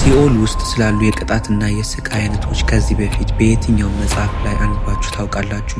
ሲኦል ውስጥ ስላሉ የቅጣትና የስቃይ አይነቶች ከዚህ በፊት በየትኛው መጽሐፍ ላይ አንባችሁ ታውቃላችሁ?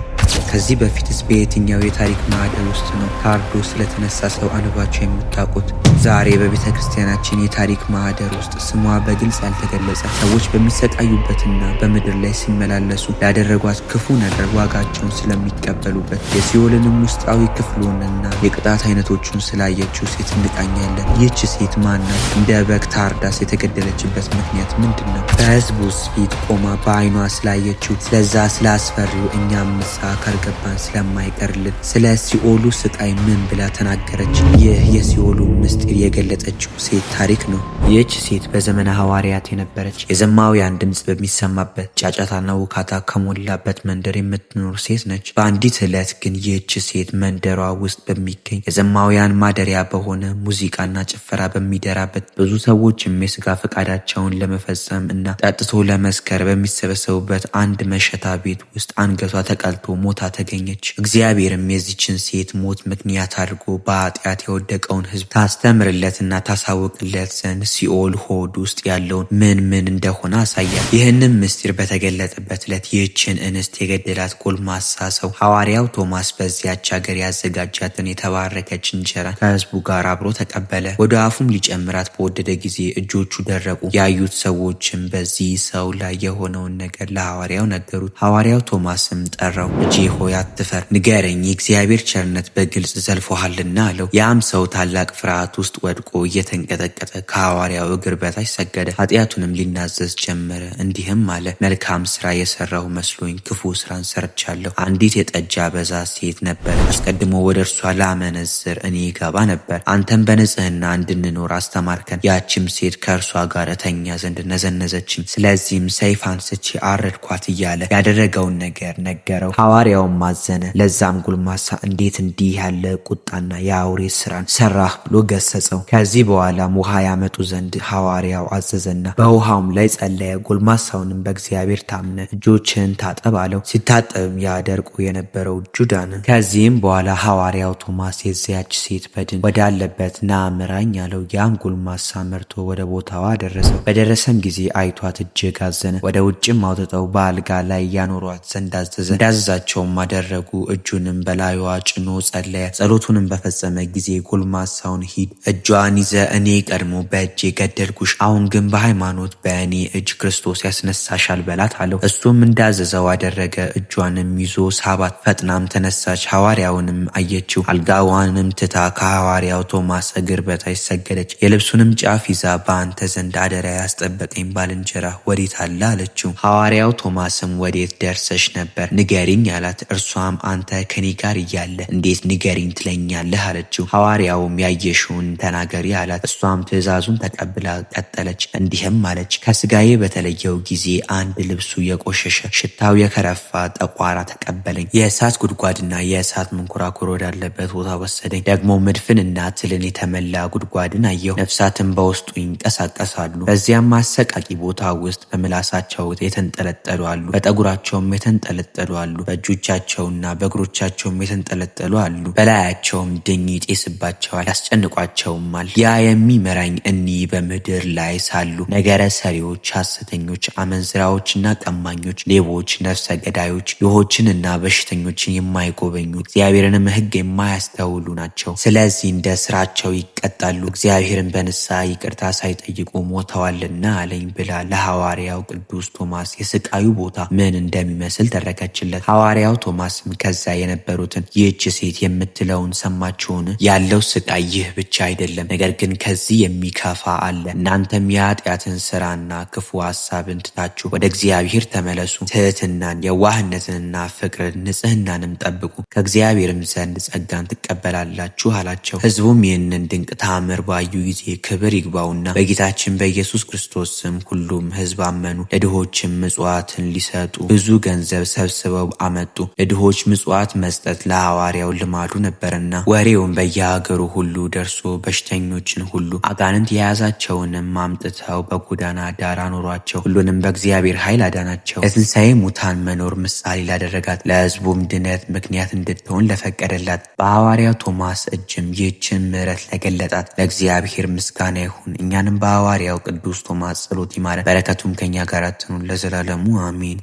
ከዚህ በፊትስ በየትኛው የታሪክ ማዕደል ውስጥ ነው ታርዶ ስለተነሳ ሰው አንባችሁ የምታውቁት? ዛሬ በቤተ ክርስቲያናችን የታሪክ ማዕደል ውስጥ ስሟ በግልጽ ያልተገለጸ ሰዎች በሚሰቃዩበትና በምድር ላይ ሲመላለሱ ላደረጓት ክፉ ነገር ዋጋቸውን ስለሚቀበሉበት የሲኦልንም ውስጣዊ ክፍሉንና የቅጣት አይነቶቹን ስላየችው ሴት እንቃኛለን። ይህች ሴት ማናት? እንደ በግ ታርዳስ የተገደለችበት ምክንያት ምንድን ነው? በሕዝቡስ ፊት ቆማ በዓይኗ ስላየችው ስለዛ ስላስፈሪው እኛም ንስሐ ካልገባን ስለማይቀርልን ስለ ሲኦሉ ስቃይ ምን ብላ ተናገረች? ይህ የሲኦሉ ምስጢር የገለጸችው ሴት ታሪክ ነው። ይህች ሴት በዘመነ ሐዋርያት የነበረች የዘማውያን ድምፅ በሚሰማበት ጫጫታና ውካታ ከሞላበት መንደር የምትኖር ሴት ነች። በአንዲት ዕለት ግን ይህች ሴት መንደሯ ውስጥ በሚገኝ የዘማውያን ማደሪያ በሆነ ሙዚቃና ጭፈራ በሚደራበት ብዙ ሰዎችም የስጋ ፈቃዳቸውን ለመፈጸም እና ጠጥቶ ለመስከር በሚሰበሰቡበት አንድ መሸታ ቤት ውስጥ አንገቷ ተቀልቶ ሞታ ተገኘች። እግዚአብሔርም የዚችን ሴት ሞት ምክንያት አድርጎ በኃጢአት የወደቀውን ሕዝብ ታስተምርለትና ታሳውቅለት ዘንድ ሲኦል ሆድ ውስጥ ያለውን ምን እንደሆነ አሳያል። ይህንም ምስጢር በተገለጠበት ዕለት ይህችን እንስት የገደላት ጎልማሳ ሰው ሐዋርያው ቶማስ በዚያች ሀገር ያዘጋጃትን የተባረከች እንጀራ ከሕዝቡ ጋር አብሮ ተቀበለ። ወደ አፉም ሊጨምራት በወደደ ጊዜ እጆቹ ደረቁ። ያዩት ሰዎችም በዚህ ሰው ላይ የሆነውን ነገር ለሐዋርያው ነገሩት። ሐዋርያው ቶማስም ጠራው። ልጄ ሆይ አትፈር፣ ንገረኝ፣ የእግዚአብሔር ቸርነት በግልጽ ዘልፎሃልና አለው። ያም ሰው ታላቅ ፍርሃት ውስጥ ወድቆ እየተንቀጠቀጠ ከሐዋርያው እግር በታች ሰገደ። ኃጢአቱንም ሊናዘዝ ጀመረ። እንዲህም አለ፣ መልካም ስራ የሰራሁ መስሎኝ ክፉ ስራን ሰርቻለሁ። አንዲት የጠጅ አበዛ ሴት ነበር። አስቀድሞ ወደ እርሷ ላመነዝር እኔ ገባ ነበር። አንተም በንጽህና እንድንኖር አስተማርከን። ያችም ሴት ከእርሷ ጋር እተኛ ዘንድ ነዘነዘችኝ። ስለዚህም ሰይፍ አንስቼ አረድኳት እያለ ያደረገውን ነገር ነገረው። ሐዋርያውም አዘነ። ለዛም ጎልማሳ እንዴት እንዲህ ያለ ቁጣና የአውሬ ስራን ሰራህ ብሎ ገሰጸው። ከዚህ በኋላም ውሃ ያመጡ ዘንድ ሐዋርያው አዘዘና በውሃውም ላይ ጸለየ። ጎልማሳውንም በእግዚአብሔር ታምነ እጆችን ታጠብ አለው። ሲታጠብም ያደርቁ የነበረው እጁ ዳነ። ከዚህም በኋላ ሐዋርያው ቶማስ የዚያች ሴት በድን ወዳለበት ና ምራኝ አለው። ያም ጎልማሳ መርቶ ወደ ቦታዋ ደረሰው። በደረሰም ጊዜ አይቷት እጅግ አዘነ። ወደ ውጭም አውጥተው በአልጋ ላይ ያኖሯት ዘንድ አዘዘ። እንዳዘዛቸውም አደረጉ። እጁንም በላዩዋ ጭኖ ጸለየ። ጸሎቱንም በፈጸመ ጊዜ ጎልማሳውን ሂድ፣ እጇን ይዘ እኔ ቀድሞ በእጄ ገደልኩሽ፣ አሁን ግን በሃይማኖት በእኔ እጅ ክርስቶስ ያስነሳሻል በላት አለው። እሱም እንዳዘዘው አደረገ። እጇንም ይዞ ሳባት። ፈጥናም ተነሳች። ሐዋርያውንም አየችው። አልጋዋንም ትታ ከሐዋርያው ቶማስ እግር በታች ሰገደች። የልብሱንም ጫፍ ይዛ በአንተ ዘንድ አደራ ያስጠበቀኝ ባልንጀራ ወዴት አለ አለችው። ሐዋርያው ቶማስም ወዴት ደርሰሽ ነበር? ንገሪኝ አላት። እርሷም አንተ ከኔ ጋር እያለ እንዴት ንገሪኝ ትለኛለህ አለችው። ሐዋርያውም ያየሽውን ተናገሪ አላት። እሷም ትእዛዙን ተቀብላ ቀጠለች። እንዲህም አለች፣ ከስጋዬ በተለየው ጊዜ አንድ ልብሱ የቆሸሸ ሽታው የከረፋ ጠቋራ ተቀበለኝ። የእሳት ጉድጓድና የእሳት መንኮራኩር ወዳለበት ቦታ ወሰደኝ። ደግሞ መድፍንና ትልን የተመላ ጉድጓድን አየሁ። ነፍሳትን በውስጡ ይንቀሳቀሳሉ። በዚያም አሰቃቂ ቦታ ውስጥ በምላሳቸው የተንጠለጠሉ አሉ፣ በጠጉራቸውም የተንጠለጠሉ አሉ፣ በእጆቻቸውና በእግሮቻቸውም የተንጠለጠሉ አሉ። በላያቸውም ድኝ ይጤስባቸዋል፣ ያስጨንቋቸውማል። ያ የሚመራኝ እኒህ በምድር ላይ ሳሉ ነገረ ሰሪዎች፣ ሐሰተኞች፣ አመንዝራዎችና ቀማኞች፣ ሌቦች፣ ነፍሰ ገዳዮች፣ ድሆችንና በሽተኞችን የማይጎበኙ እግዚአብሔርንም ሕግ የማያስተውሉ ናቸው። ስለዚህ እንደ ስራቸው ይቀጣሉ፣ እግዚአብሔርን በንስሐ ይቅርታ ሳይጠይቁ ሞተዋልና አለኝ ብላ ለሐዋርያው ቅዱስ ቶማስ የስቃዩ ቦታ ምን እንደሚመስል ተረከችለት። ሐዋርያው ቶማስም ከዛ የነበሩትን ይህች ሴት የምትለውን ሰማችሁን? ያለው ስቃይ ይህ ብቻ አይደለም፣ ነገር ግን ከዚህ የሚከፋ አለ። እናንተም የኃጢአትን ስራና ክፉ ሐሳብን ትታችሁ ወደ እግዚአብሔር ተመለሱ። ትህትናን፣ የዋህነትንና ፍቅርን፣ ንጽህናንም ጠብቁ፣ ከእግዚአብሔርም ዘንድ ጸጋን ትቀበላላችሁ አላቸው። ሕዝቡም ይህንን ድንቅ ተአምር ባዩ ጊዜ ክብር ይግባውና በጌታችን በኢየሱስ ክርስቶስ ስም ሁሉም ሕዝብ አመኑ። ለድሆችም ምጽዋትን ሊሰጡ ብዙ ገንዘብ ሰብስበው አመጡ። ለድሆች ምጽዋት መስጠት ለሐዋርያው ልማዱ ነበርና ወሬውን በየሀገሩ ሁሉ ደርሶ በሽተኞችን ሁሉ አጋንንት የያዛቸውንም አምጥተው በጎዳና ዳር አኖሯቸው። ሁሉንም በእግዚአብሔር ኃይል አዳናቸው። ለትንሣኤ ሙታን መኖር ምሳሌ ላደረጋት ለሕዝቡም ድነት ምክንያት እንድትሆን ለፈቀደላት በሐዋርያው ቶማስ እጅም ይህችን ምሕረት ለገለጣት ለእግዚአብሔር ምስጋና ይሁን። እኛንም በሐዋርያው በቅዱስ ቶማስ ጸሎት ይማረን፣ በረከቱም ከኛ ጋር ትኑር ለዘላለሙ አሜን።